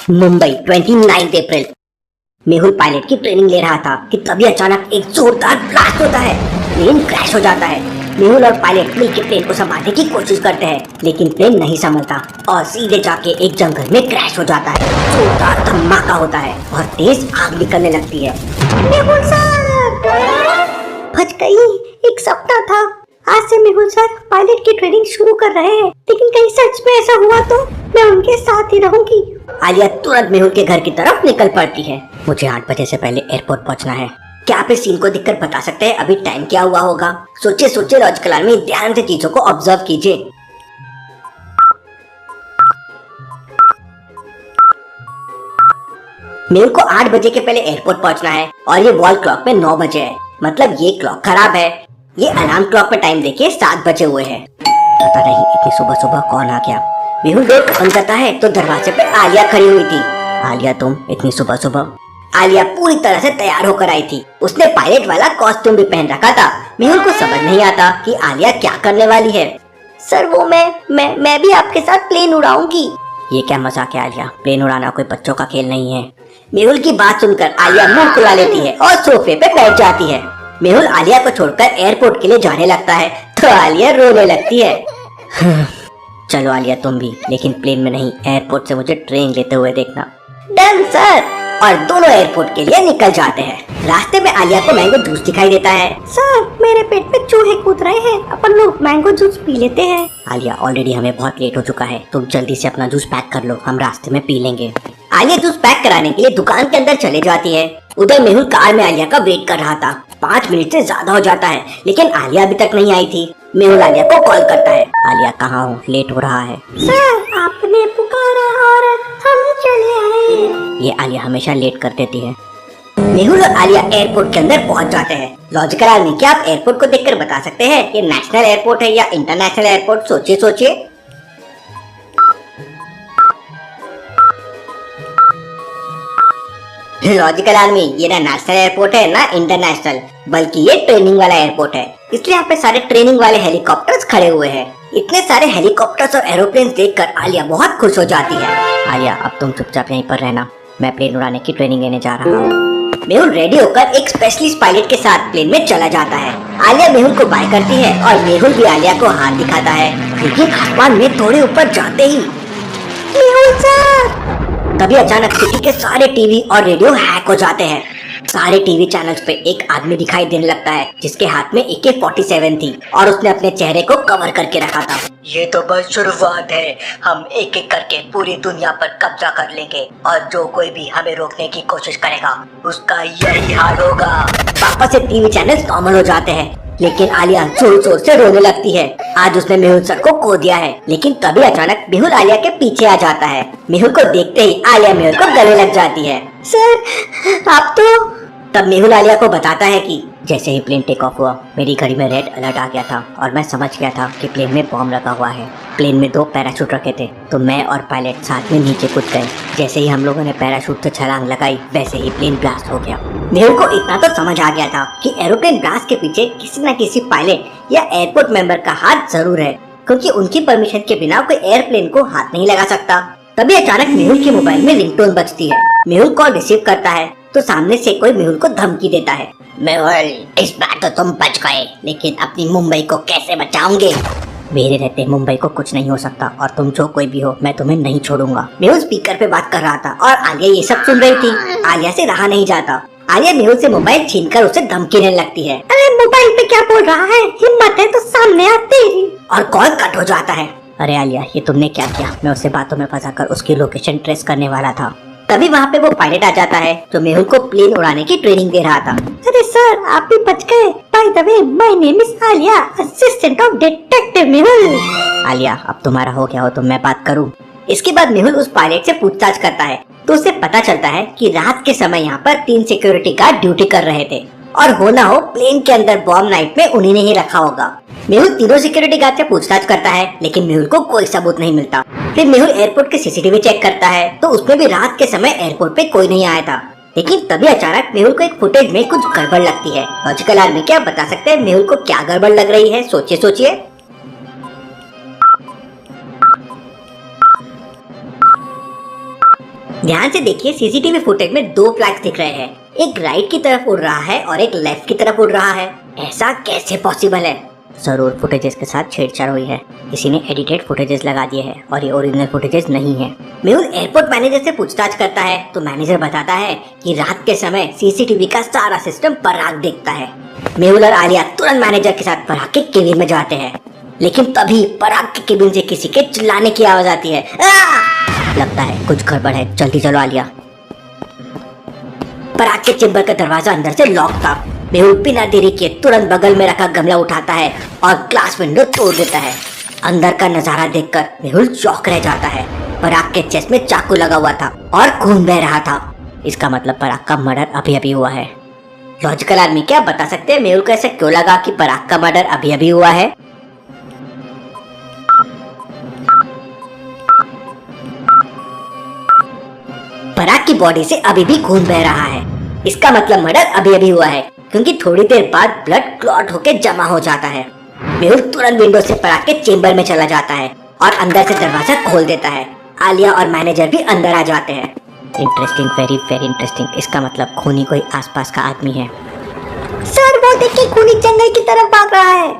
मुंबई 29 अप्रैल। Mehul pilot की training ले रहा था कि तभी अचानक एक जोरदार ब्लास्ट होता है। प्लेन क्रैश हो जाता है। मेहुल और पायलट मिलकर प्लेन को संभालने की कोशिश करते हैं, लेकिन प्लेन नहीं संभलता और सीधे जाके एक जंगल में क्रैश हो जाता है। जोरदार धमाका होता है और तेज आग निकलने लगती है। मेहुल सर बच गई। एक सपना था। आज से मेहुल सर पायलट की ट्रेनिंग शुरू कर रहे हैं, लेकिन कहीं सच में ऐसा हुआ तो मैं उनके साथ ही रहूंगी। आलिया तुरंत मेहुल के घर की तरफ निकल पड़ती है। मुझे 8 बजे से पहले एयरपोर्ट पहुंचना है। क्या आप इस सीन को देखकर बता सकते हैं अभी टाइम क्या हुआ होगा? सोचिए सोचिए लॉजिकल आर्मी, ध्यान से चीजों को ऑब्जर्व कीजिए। मेहुल को 8 बजे के पहले एयरपोर्ट पहुंचना है और ये वॉल क्लॉक पे 9 बजे है, मतलब ये क्लॉक खराब है। ये अलार्म क्लॉक पे टाइम देखिए 7 बजे हुए हैं। पता नहीं इतनी सुबह सुबह कौन आ गया। मेहुल डोर ओपन करता है तो दरवाजे पे आलिया खड़ी हुई थी। आलिया तुम इतनी सुबह सुबह? आलिया पूरी तरह से तैयार होकर आई थी। उसने पायलट वाला कॉस्ट्यूम भी पहन रखा था। मेहुल को समझ नहीं आता कि आलिया क्या करने वाली है। सर वो मैं भी आपके साथ प्लेन उड़ाऊंगी। ये क्या मजाक है आलिया? प्लेन उड़ाना कोई बच्चों का खेल नहीं है। मेहुल की बात सुनकर आलिया मुंह फुला लेती है और सोफे पे बैठ जाती है। मेहुल आलिया को छोड़कर एयरपोर्ट के लिए जाने लगता है तो आलिया रोने लगती है। चलो आलिया तुम भी, लेकिन प्लेन में नहीं, एयरपोर्ट से मुझे ट्रेन लेते हुए देखना। Done sir. और दोनों एयरपोर्ट के लिए निकल जाते हैं। रास्ते में आलिया को मैंगो जूस दिखाई देता है। सर मेरे पेट में चूहे कूद रहे हैं, अपन लोग मैंगो जूस पी लेते हैं। आलिया ऑलरेडी हमें बहुत लेट हो चुका है, तुम जल्दी से अपना जूस पैक कर लो, हम रास्ते में पी लेंगे। आलिया जूस पैक कराने के लिए दुकान के अंदर चले जाती है। उधर मेहुल कार में आलिया का वेट कर रहा था। 5 मिनट से ज्यादा हो जाता है, लेकिन आलिया अभी तक नहीं आई थी। मेहुल आलिया को कॉल करता है। आलिया कहाँ हो? लेट हो रहा है। सर आपने पुकारा और हम चले आए। ये आलिया हमेशा लेट कर देती है। मेहुल और आलिया एयरपोर्ट के अंदर पहुंच जाते हैं। लॉजिकल आर्मी, क्या आप एयरपोर्ट को देखकर बता सकते हैं ये नेशनल एयरपोर्ट है या इंटरनेशनल एयरपोर्ट? सोचिए सोचिए। लॉजिकल आर्मी, ये ना नेशनल एयरपोर्ट है ना इंटरनेशनल, बल्कि ये ट्रेनिंग वाला एयरपोर्ट है। इसलिए यहाँ पे सारे ट्रेनिंग वाले हेलीकॉप्टर्स खड़े हुए हैं। इतने सारे हेलीकॉप्टर्स और एरोप्लेन देखकर आलिया बहुत खुश हो जाती है। आलिया अब तुम चुपचाप यहीं पर रहना, मैं प्लेन उड़ाने की ट्रेनिंग लेने जा रहा हूँ। मेहुल रेडी होकर एक स्पेशलिस्ट पायलट के साथ प्लेन में चला जाता है। आलिया मेहुल को बाय करती है और मेहुल भी आलिया को हाथ दिखाता है, लेकिन आसमान में थोड़े ऊपर जाते ही मेहुल सर! तभी अचानक सिटी के सारे टीवी और रेडियो हैक हो जाते हैं। सारे टीवी चैनल्स पे एक आदमी दिखाई देने लगता है जिसके हाथ में AK-47 थी और उसने अपने चेहरे को कवर करके रखा था। ये तो बस शुरुआत है, हम एक एक करके पूरी दुनिया पर कब्जा कर लेंगे और जो कोई भी हमें रोकने की कोशिश करेगा उसका यही हाल होगा। वापस से टीवी चैनल्स नॉर्मल हो जाते हैं, लेकिन आलिया जोर जोर से रोने लगती है। आज उसने मेहुल सर को खो दिया है। लेकिन तभी अचानक मेहुल आलिया के पीछे आ जाता है। मेहुल को देखते ही आलिया मेहुल को गले लग जाती है। सर आप तो... तब मेहुल आलिया को बताता है कि जैसे ही प्लेन टेक ऑफ हुआ मेरी घड़ी में रेड अलर्ट आ गया था और मैं समझ गया था कि प्लेन में बॉम्ब लगा हुआ है। प्लेन में 2 पैराशूट रखे थे तो मैं और पायलट साथ में नीचे कूद गए। जैसे ही हम लोगों ने पैराशूट से छलांग लगाई वैसे ही प्लेन ब्लास्ट हो गया। मेहुल को इतना तो समझ आ गया था कि एरोप्लेन ब्लास्ट के पीछे किसी न किसी पायलट या एयरपोर्ट मेंबर का हाथ जरूर है, क्योंकि उनकी परमिशन के बिना कोई एयरप्लेन को हाथ नहीं लगा सकता। तभी अचानक मेहुल के मोबाइल में रिंगटोन बजती है। मेहुल कॉल रिसीव करता है तो सामने से कोई मेहुल को धमकी देता है। मेहुल इस बार तो तुम बच गए, लेकिन अपनी मुंबई को कैसे बचाओगे? मेरे रहते मुंबई को कुछ नहीं हो सकता और तुम जो कोई भी हो मैं तुम्हें नहीं छोड़ूंगा। मेहुल स्पीकर पे बात कर रहा था और आलिया ये सब सुन रही थी। आलिया से रहा नहीं जाता। आलिया मेहुल से मोबाइल छीनकर उसे धमकी देने लगती है। अरे मोबाइल पे क्या बोल रहा है? हिम्मत है तो सामने आ तेरी। और कॉल कट हो जाता है। अरे आलिया ये तुमने क्या किया? मैं उसे बातों में फंसाकर उसकी लोकेशन ट्रेस करने वाला था। तभी वहाँ पे वो पायलट आ जाता है जो मेहुल को प्लेन उड़ाने की ट्रेनिंग दे रहा था। अरे सर आप भी बच गए। By the way my name is Alia, assistant of detective Mehul. Alia अब तुम्हारा हो गया हो तो मैं बात करूँ? इसके बाद मेहुल उस पायलट से पूछताछ करता है तो उसे पता चलता है कि रात के समय यहाँ पर 3 सिक्योरिटी गार्ड ड्यूटी कर रहे थे और हो ना हो प्लेन के अंदर बॉम्ब नाइट में उन्हीं ने ही रखा होगा। मेहुल तीनों सिक्योरिटी गार्ड से पूछताछ करता है, लेकिन मेहुल को कोई सबूत नहीं मिलता। फिर मेहुल एयरपोर्ट के CCTV चेक करता है तो उसमें भी रात के समय एयरपोर्ट पे कोई नहीं आया था। लेकिन तभी अचानक मेहुल को एक फुटेज में कुछ गड़बड़ लगती है। लॉजिकल आर्मी, क्या बता सकते हैं मेहुल को क्या गड़बड़ लग रही है? सोचिए सोचिए। ध्यान से देखिए, सीसीटीवी फुटेज में दो फ्लैग्स दिख रहे हैं, एक राइट की तरफ उड़ रहा है और एक लेफ्ट की तरफ उड़ रहा है। ऐसा कैसे पॉसिबल है? जरूर फुटेजेस के साथ छेड़छाड़ हुई है, किसी ने एडिटेड फुटेजेस लगा दिए हैं और ये ओरिजिनल फुटेजेस नहीं है। मेहुल एयरपोर्ट मैनेजर से पूछताछ करता है तो मैनेजर बताता है कि रात के समय सीसीटीवी का सारा सिस्टम पराग देखता है। मेहुल और आलिया तुरंत मैनेजर के साथ पराग के केबिन में जाते हैं, लेकिन तभी पराग के केबिन से किसी के चिल्लाने की आवाज आती है। लगता है कुछ गड़बड़ है, जल्दी चलो आलिया। पराग के चेंबर का दरवाजा अंदर से लॉक था। मेहुल बिना देरी किए तुरंत बगल में रखा गमला उठाता है और ग्लास विंडो तोड़ देता है। अंदर का नजारा देखकर मेहुल चौंक रह जाता है। पराग के चेस्ट में चाकू लगा हुआ था और खून बह रहा था। इसका मतलब पराग का मर्डर अभी अभी हुआ है। लॉजिकल आदमी क्या बता सकते हैं मेहुल को ऐसे क्यों लगा कि पराग का मर्डर अभी अभी हुआ है? पराग की बॉडी से अभी भी खून बह रहा है। इसका मतलब मर्डर अभी अभी हुआ है, क्योंकि थोड़ी देर बाद ब्लड क्लॉट होके जमा हो जाता है। मेहुल तुरंत विंडो से पराग के चेंबर में चला जाता है और अंदर से दरवाजा खोल देता है। आलिया और मैनेजर भी अंदर आ जाते हैं। Interesting, very very interesting. इसका मतलब खूनी कोई आसपास का आदमी है। सर, वो देखिए खूनी जंगल की तरफ भाग रहा है।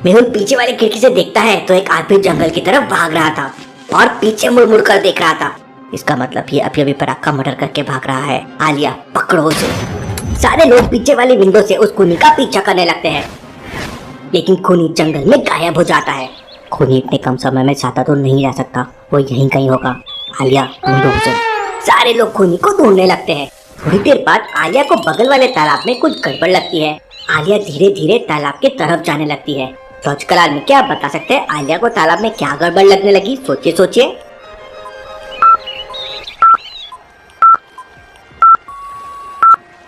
मेहुल पीछे वाली खिड़की से देखता है तो एक आदमी जंगल की तरफ भाग रहा था और पीछे मुड़ मुड़ कर देख रहा था। इसका मतलब ये अभी अभी पराग का मर्डर करके भाग रहा है। आलिया, पकड़ो उसे। सारे लोग पीछे वाली विंडो से उस खूनी का पीछा करने लगते हैं, लेकिन खूनी जंगल में गायब हो जाता है। खूनी इतने कम समय में ज्यादा तो नहीं रह सकता, वो यहीं कहीं होगा। आलिया, ढूंढो उसे। सारे लोग खूनी को ढूंढने लगते हैं। थोड़ी देर बाद आलिया को बगल वाले तालाब में कुछ गड़बड़ लगती है। आलिया धीरे धीरे तालाब की तरफ जाने लगती है। लॉजिकल आदमी क्या बता सकते हैं आलिया को तालाब में क्या गड़बड़ लगने लगी? सोचिए सोचिए।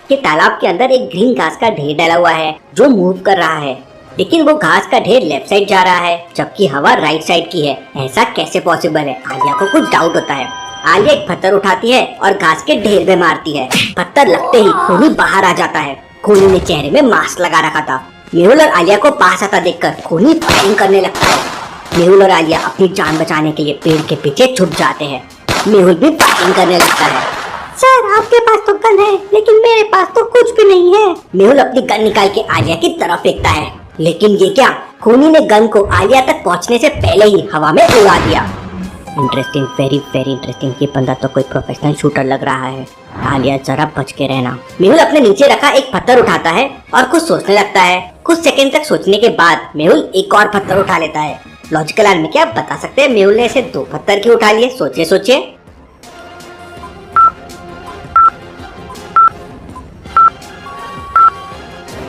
कि तालाब के अंदर एक ग्रीन घास का ढेर डाला हुआ है जो मूव कर रहा है, लेकिन वो घास का ढेर लेफ्ट साइड जा रहा है जबकि हवा राइट साइड की है। ऐसा कैसे पॉसिबल है? आलिया को कुछ डाउट होता है। आलिया एक पत्थर उठाती है और घास के ढेर में मारती है। पत्थर लगते ही खूनी बाहर आ जाता है। खूनी ने चेहरे में मास्क लगा रखा था। मेहुल और आलिया को पास आता देखकर खूनी फायरिंग करने लगता है। मेहुल और आलिया अपनी जान बचाने के लिए पेड़ के पीछे छुप जाते हैं। मेहुल भी फायरिंग करने लगता है। सर, आपके पास तो गन है, लेकिन मेरे पास तो कुछ भी नहीं है। मेहुल अपनी गन निकाल के आलिया की तरफ फेंकता है, लेकिन ये क्या, खूनी ने गन को आलिया तक पहुंचने से पहले ही हवा में उड़ा दिया। Interesting, very very interesting. ये बंदा तो कोई प्रोफेशनल शूटर लग रहा है। आलिया, जरा बच के रहना। मेहुल अपने नीचे रखा एक पत्थर उठाता है और कुछ सोचने लगता है। कुछ सेकंड तक सोचने के बाद मेहुल एक और पत्थर उठा लेता है। लॉजिकल आदमी क्या बता सकते हैं मेहुल ने ऐसे दो पत्थर क्यों उठा लिए? सोचिए सोचिए।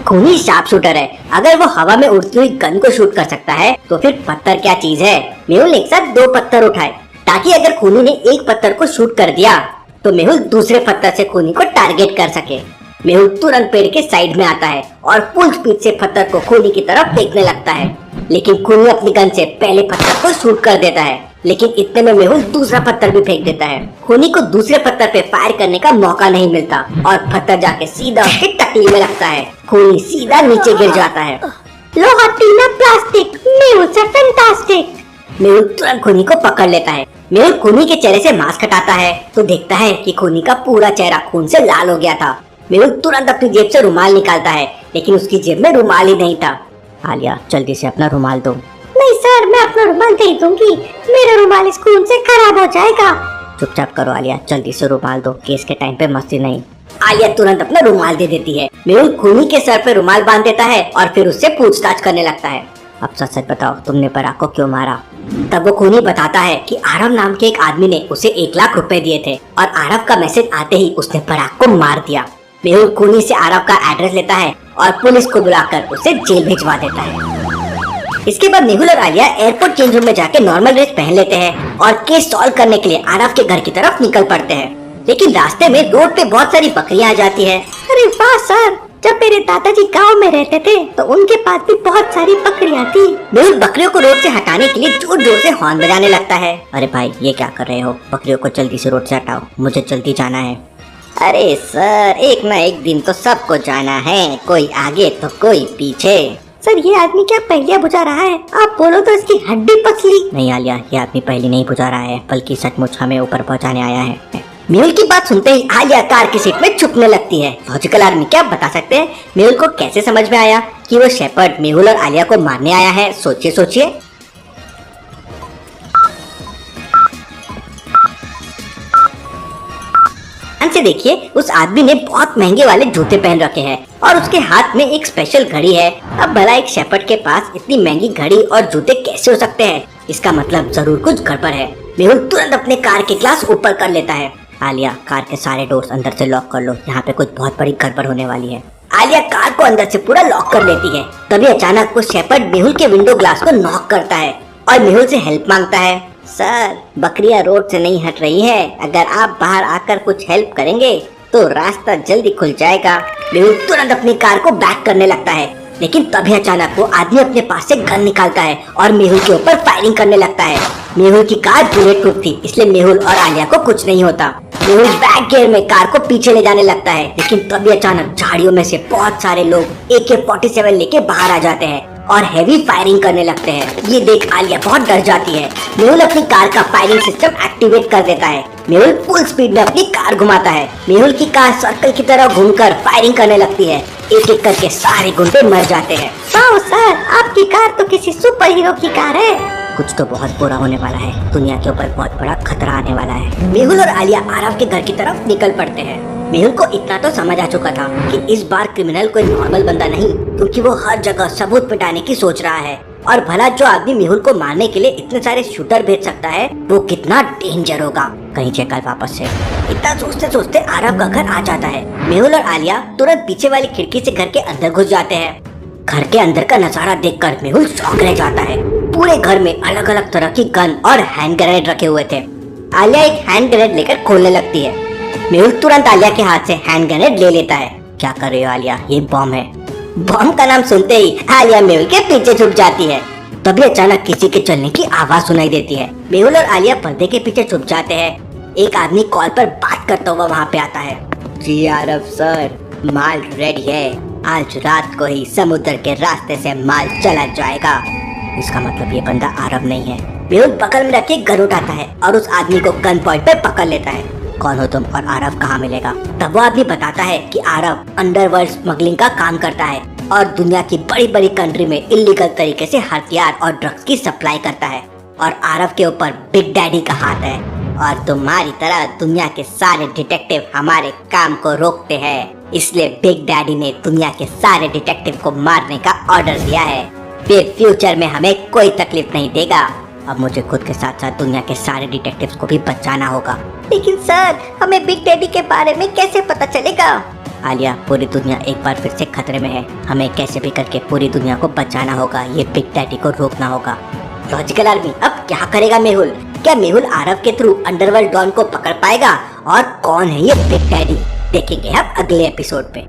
खूनी शार्प शूटर है। अगर वो हवा में उड़ती हुई गन को शूट कर सकता है तो फिर पत्थर क्या चीज है? मेहुल ने एक साथ दो पत्थर उठाए ताकि अगर खूनी ने एक पत्थर को शूट कर दिया तो मेहुल दूसरे पत्थर से खूनी को टारगेट कर सके। मेहुल तुरंत पेड़ के साइड में आता है और फुल स्पीड से पत्थर को खूनी की तरफ फेंकने लगता है, लेकिन खूनी अपनी गन से पहले पत्थर को शूट कर देता है। लेकिन इतने में मेहुल दूसरा पत्थर भी फेंक देता है। खूनी को दूसरे पत्थर पे फायर करने का मौका नहीं मिलता और पत्थर जाके सीधा उसके टकली में लगता है। खूनी सीधा नीचे गिर जाता है। लोहा, टीना, प्लास्टिक, मेहुल से फैंटास्टिक। मेहुल तुरंत खूनी को पकड़ लेता है। मेहुल खूनी के चेहरे से मास्क हटाता है तो देखता है कि खूनी का पूरा चेहरा खून से लाल हो गया था। मेहुल तुरंत अपनी जेब से रुमाल निकालता है, लेकिन उसकी जेब में रुमाल ही नहीं था। आलिया, जल्दी से अपना रुमाल दो। नहीं सर, मैं अपना रुमाल दे दूंगी, मेरा रुमाल इस खून से खराब हो जाएगा। चुपचाप करो आलिया, जल्दी से रुमाल दो, केस के टाइम पे मस्ती नहीं। आलिया तुरंत अपना रुमाल दे देती है। मेहुल खूनी के सर पे रुमाल बांध देता है और फिर उससे पूछताछ करने लगता है। अब सच सच बताओ, तुमने पराग को क्यों मारा? तब वो खूनी बताता है कि आरव नाम के एक आदमी ने उसे 1 लाख रुपए दिए थे और आरव का मैसेज आते ही उसने पराग को मार दिया। मेहुल खूनी से आरव का एड्रेस लेता है और पुलिस को बुलाकर उसे जेल भिजवा देता है। इसके बाद मेहुल और आलिया एयरपोर्ट चेंज रूम में जाके नॉर्मल ड्रेस पहन लेते हैं और केस सॉल्व करने के लिए आरव के घर की तरफ निकल पड़ते हैं। लेकिन रास्ते में रोड पे बहुत सारी बकरियां आ जाती है। अरे वाह सर, जब मेरे दादाजी गांव में रहते थे तो उनके पास भी बहुत सारी बकरियां थी। मेहुल बकरियों को रोड से हटाने के लिए जोर जोर से हॉर्न बजाने लगता है। अरे भाई, ये क्या कर रहे हो? बकरियों को जल्दी से रोड से हटाओ, मुझे जल्दी जाना है। अरे सर, एक ना एक दिन तो सबको जाना है, कोई आगे तो कोई पीछे। सर, ये आदमी क्या पहेलियां बुझा रहा है? आप बोलो तो इसकी हड्डी पसली। नहीं आलिया, ये आदमी पहेली नहीं बुझा रहा है, बल्कि सचमुच हमें ऊपर पहुंचाने आया है। मेहुल की बात सुनते ही आलिया कार की सीट में छुपने लगती है। लॉजिकल आर्मी क्या बता सकते हैं मेहुल को कैसे समझ में आया कि वो शेपर्ड मेहुल और आलिया को मारने आया है? सोचिए सोचिए। ध्यान से देखिए, उस आदमी ने बहुत महंगे वाले जूते पहन रखे हैं और उसके हाथ में एक स्पेशल घड़ी है। अब भला एक शेपर्ड के पास इतनी महंगी घड़ी और जूते कैसे हो सकते हैं? इसका मतलब जरूर कुछ गड़बड़ है। मेहुल तुरंत अपने कार के ग्लास ऊपर कर लेता है। आलिया, कार के सारे डोर्स अंदर से लॉक कर लो, यहाँ पे कुछ बहुत बड़ी गड़बड़ होने वाली है। आलिया कार को अंदर से पूरा लॉक कर लेती है। तभी अचानक वो शेपर्ड मेहुल के विंडो ग्लास को नॉक करता है और मेहुल से हेल्प मांगता है। सर, बकरियां रोड से नहीं हट रही है, अगर आप बाहर आकर कुछ हेल्प करेंगे तो रास्ता जल्दी खुल जाएगा। मेहुल तुरंत अपनी कार को बैक करने लगता है, लेकिन तभी अचानक वो आदमी अपने पास से गन निकालता है और मेहुल के ऊपर फायरिंग करने लगता है। मेहुल की कार बुलेट प्रूफ थी, इसलिए मेहुल और आलिया को कुछ नहीं होता। मेहुल बैक गियर में कार को पीछे ले जाने लगता है, लेकिन तभी अचानक झाड़ियों में से बहुत सारे लोग AK-47 लेके बाहर आ जाते हैं और हैवी फायरिंग करने लगते हैं। ये देख आलिया बहुत डर जाती है। मेहुल अपनी कार का फायरिंग सिस्टम एक्टिवेट कर देता है। मेहुल फुल स्पीड में अपनी कार घुमाता है। मेहुल की कार सर्कल की तरह घूमकर फायरिंग करने लगती है। एक एक करके सारे गुंडे मर जाते हैं। वाह सर, आपकी कार तो किसी सुपर हीरो की कार है। कुछ तो बहुत बुरा होने वाला है, दुनिया के ऊपर बहुत बड़ा खतरा आने वाला है। मेहुल और आलिया आरव के घर की तरफ निकल पड़ते हैं। मेहुल को इतना तो समझ आ चुका था कि इस बार क्रिमिनल कोई नॉर्मल बंदा नहीं, क्योंकि वो हर जगह सबूत पिटाने की सोच रहा है। और भला जो आदमी मेहुल को मारने के लिए इतने सारे शूटर भेज सकता है, वो कितना डेंजर होगा। कहीं चेक कर वापस से। इतना सोचते सोचते आरव का घर आ जाता है। मेहुल और आलिया तुरंत पीछे वाली खिड़की से घर के अंदर घुस जाते हैं। घर के अंदर का नजारा देखकर मेहुल शॉक रह जाता है। पूरे घर में अलग अलग तरह की गन और हैंड ग्रेनेड रखे हुए थे। आलिया एक हैंड ग्रेनेड लेकर खोलने लगती है। मेहुल तुरंत आलिया के हाथ से हैंड ग्रेनेड ले लेता है। क्या कर रही हो आलिया? ये बॉम्ब है। बॉम्ब का नाम सुनते ही आलिया मेहुल के पीछे छुप जाती है। तभी अचानक किसी के चलने की आवाज सुनाई देती है। मेहुल और आलिया पर्दे के पीछे छुप जाते हैं। एक आदमी कॉल पर बात करता हुआ वहाँ पे आता है। जी आरव सर, माल रेडी है, आज रात को ही समुद्र के रास्ते से माल चला जाएगा। इसका मतलब ये बंदा आरव नहीं है। मेहुल बगल में रखे गन उठाता है और उस आदमी को गन पॉइंट पे पकड़ लेता है। कौन हो तुम और आरव कहाँ मिलेगा? तब वो आदमी बताता है कि आरव अंडरवर्ल्ड स्मगलिंग का काम करता है और दुनिया की बड़ी बड़ी कंट्री में इलीगल तरीके से हथियार और ड्रग्स की सप्लाई करता है और आरव के ऊपर बिग डैडी का हाथ है। और तुम्हारी तरह दुनिया के सारे डिटेक्टिव हमारे काम को रोकते हैं, इसलिए बिग डैडी ने दुनिया के सारे डिटेक्टिव को मारने का ऑर्डर दिया है। फिर फ्यूचर में हमें कोई तकलीफ नहीं देगा। अब मुझे खुद के साथ साथ दुनिया के सारे डिटेक्टिव्स को भी बचाना होगा। लेकिन सर, हमें बिग डैडी के बारे में कैसे पता चलेगा? आलिया, पूरी दुनिया एक बार फिर से खतरे में है। हमें कैसे भी करके पूरी दुनिया को बचाना होगा। ये बिग डैडी को रोकना होगा। लॉजिकल आर्मी, अब क्या करेगा मेहुल? क्या मेहुल आरव के थ्रू अंडरवर्ल्ड डॉन को पकड़ पाएगा? और कौन है ये बिग डैडी? देखेंगे आप अगले एपिसोड पे।